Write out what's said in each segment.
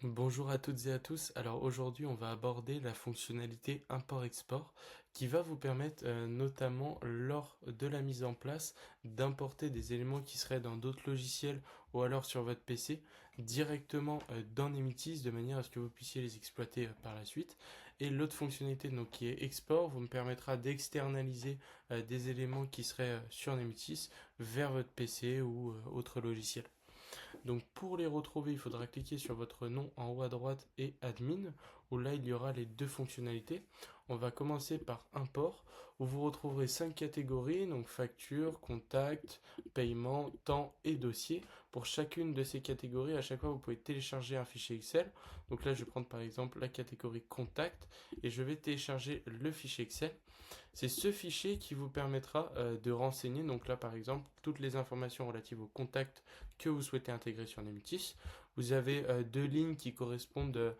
Bonjour à toutes et à tous. Alors aujourd'hui, on va aborder la fonctionnalité import-export qui va vous permettre notamment lors de la mise en place d'importer des éléments qui seraient dans d'autres logiciels ou alors sur votre PC directement dans Nemitis de manière à ce que vous puissiez les exploiter par la suite. Et l'autre fonctionnalité donc qui est export vous me permettra d'externaliser des éléments qui seraient sur Nemitis vers votre PC ou autre logiciel. Donc pour les retrouver, il faudra cliquer sur votre nom en haut à droite et admin, où là il y aura les deux fonctionnalités. On va commencer par import, où vous retrouverez 5 catégories, donc facture, contact, paiement, temps et dossier. Pour chacune de ces catégories, à chaque fois vous pouvez télécharger un fichier Excel. Donc là je vais prendre par exemple la catégorie contact et je vais télécharger le fichier Excel. C'est ce fichier qui vous permettra de renseigner, donc là par exemple, toutes les informations relatives au contact que vous souhaitez intégrer sur Nemutis. Vous avez deux lignes qui correspondent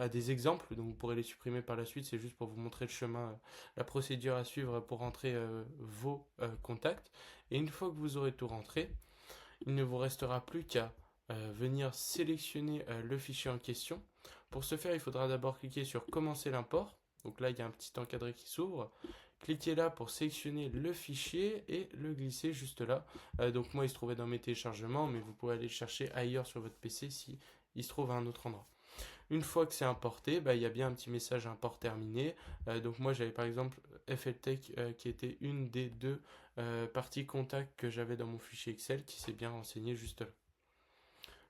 à des exemples, donc vous pourrez les supprimer par la suite, c'est juste pour vous montrer le chemin, la procédure à suivre pour rentrer vos contacts. Et une fois que vous aurez tout rentré, il ne vous restera plus qu'à venir sélectionner le fichier en question. Pour ce faire, il faudra d'abord cliquer sur commencer l'import. Donc là, il y a un petit encadré qui s'ouvre. Cliquez là pour sélectionner le fichier et le glisser juste là. Donc moi, il se trouvait dans mes téléchargements, mais vous pouvez aller le chercher ailleurs sur votre PC si il se trouve à un autre endroit. Une fois que c'est importé, il y a bien un petit message import terminé. Donc moi, j'avais par exemple FLTech qui était une des deux parties contact que j'avais dans mon fichier Excel qui s'est bien renseigné juste là.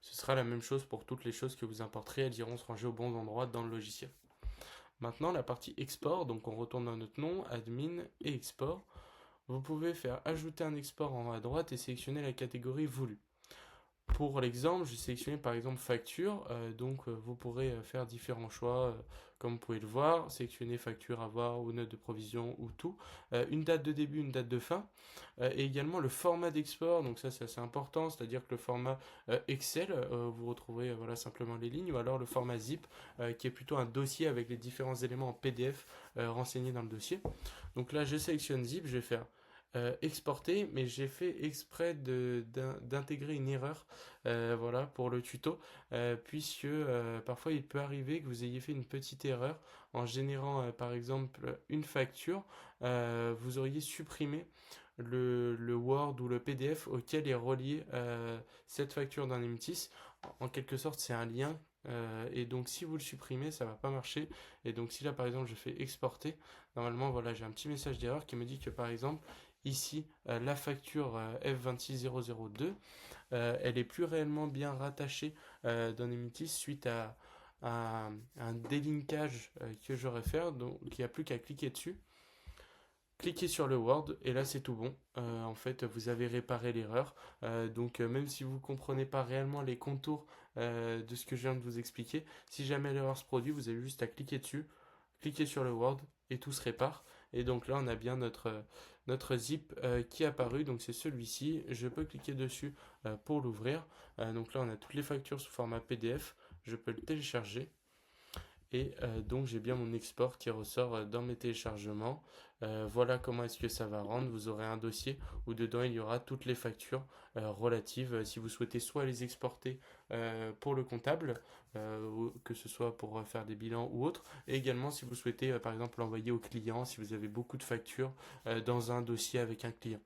Ce sera la même chose pour toutes les choses que vous importerez, elles iront se ranger au bon endroit dans le logiciel. Maintenant, la partie export, donc on retourne dans notre nom, admin et export. Vous pouvez faire ajouter un export en haut à droite et sélectionner la catégorie voulue. Pour l'exemple, j'ai sélectionné par exemple facture, donc vous pourrez faire différents choix, comme vous pouvez le voir, sélectionner facture, avoir ou note de provision ou tout, une date de début, une date de fin, et également le format d'export, donc ça c'est assez important, c'est-à-dire que le format Excel, vous retrouverez voilà, simplement les lignes, ou alors le format zip, qui est plutôt un dossier avec les différents éléments en PDF renseignés dans le dossier. Donc là je sélectionne zip, je vais faire exporter, mais j'ai fait exprès d'intégrer une erreur voilà, pour le tuto, puisque parfois il peut arriver que vous ayez fait une petite erreur en générant par exemple une facture, vous auriez supprimé le Word ou le PDF auquel est relié cette facture d'un MTIS. En quelque sorte, c'est un lien. Et donc si vous le supprimez, ça va pas marcher. Et donc si là par exemple je fais exporter, normalement voilà j'ai un petit message d'erreur qui me dit que par exemple ici la facture F26002 elle est plus réellement bien rattachée dans Nemitis suite à un délinkage que j'aurais fait, donc il n'y a plus qu'à cliquer dessus. Cliquez sur le Word et là c'est tout bon. En fait, vous avez réparé l'erreur. Donc même si vous ne comprenez pas réellement les contours de ce que je viens de vous expliquer, si jamais l'erreur se produit, vous avez juste à cliquer dessus, cliquer sur le Word et tout se répare. Et donc là, on a bien notre zip qui est apparu. Donc c'est celui-ci. Je peux cliquer dessus pour l'ouvrir. Donc là, on a toutes les factures sous format PDF. Je peux le télécharger. Et donc j'ai bien mon export qui ressort dans mes téléchargements. Voilà comment est-ce que ça va rendre. Vous aurez un dossier où dedans il y aura toutes les factures relatives. Si vous souhaitez soit les exporter pour le comptable, ou que ce soit pour faire des bilans ou autre, et également si vous souhaitez par exemple l'envoyer au client, si vous avez beaucoup de factures dans un dossier avec un client.